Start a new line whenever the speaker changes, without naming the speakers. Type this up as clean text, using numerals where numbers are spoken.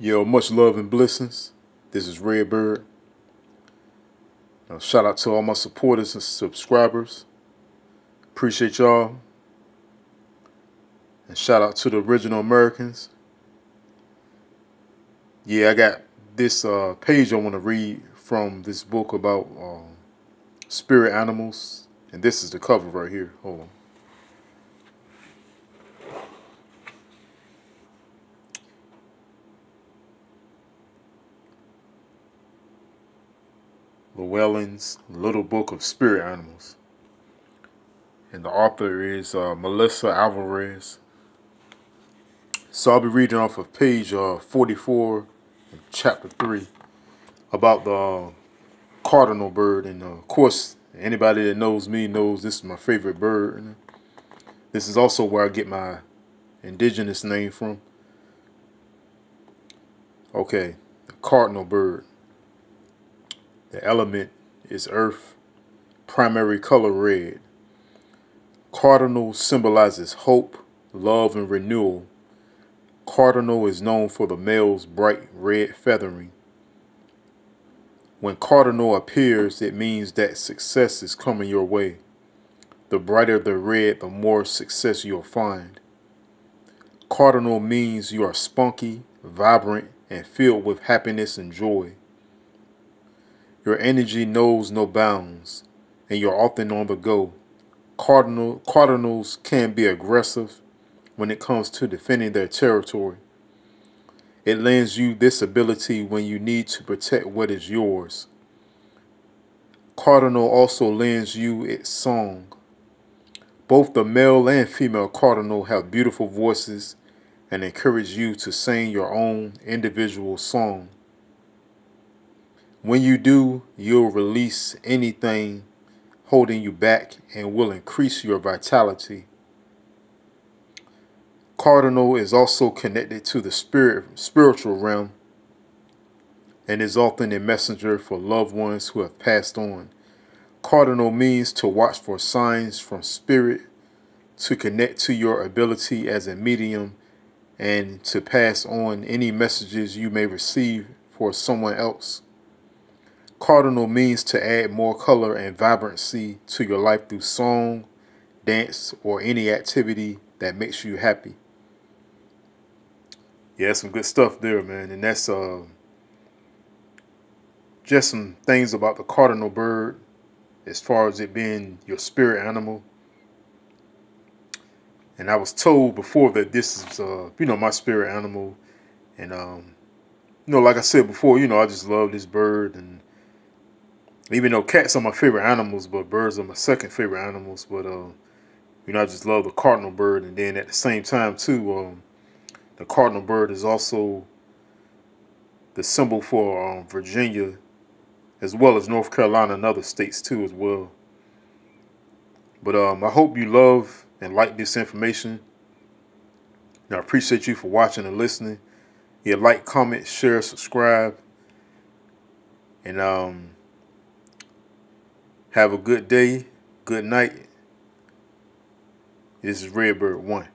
Yo, much love and blessings. This is Redbird. Shout out to all my supporters and subscribers. Appreciate y'all. And shout out to the original Americans. Yeah, I got this page I want to read from this book about spirit animals. And this is the cover right here. Hold on. Llewellyn's Little Book of Spirit Animals. And the author is Melissa Alvarez. So I'll be reading off of page 44, chapter 3, about the cardinal bird. And of course, anybody that knows me knows this is my favorite bird. This is also where I get my indigenous name from. Okay, the cardinal bird. The element is earth, primary color red. Cardinal symbolizes hope, love, and renewal. Cardinal is known for the male's bright red feathering. When cardinal appears, it means that success is coming your way. The brighter the red, the more success you'll find. Cardinal means you are spunky, vibrant, and filled with happiness and joy. Your energy knows no bounds, and you're often on the go. Cardinals can be aggressive when it comes to defending their territory. It lends you this ability when you need to protect what is yours. Cardinal also lends you its song. Both the male and female cardinal have beautiful voices and encourage you to sing your own individual song. When you do, you'll release anything holding you back and will increase your vitality. Cardinal is also connected to the spiritual realm and is often a messenger for loved ones who have passed on. Cardinal means to watch for signs from spirit, to connect to your ability as a medium, and to pass on any messages you may receive for someone else. Cardinal means to add more color and vibrancy to your life through song, dance, or any activity that makes you happy. Yeah, some good stuff there, man. And that's just some things about the cardinal bird as far as it being your spirit animal. And I was told before that this is, my spirit animal. And, like I said before, I just love this bird. And even though cats are my favorite animals, but birds are my second favorite animals. But, I just love the cardinal bird. And then at the same time, too, the cardinal bird is also the symbol for Virginia, as well as North Carolina and other states, too, as well. But I hope you love and like this information. And I appreciate you for watching and listening. Yeah, like, comment, share, subscribe. And have a good day, good night. This is Redbird 1.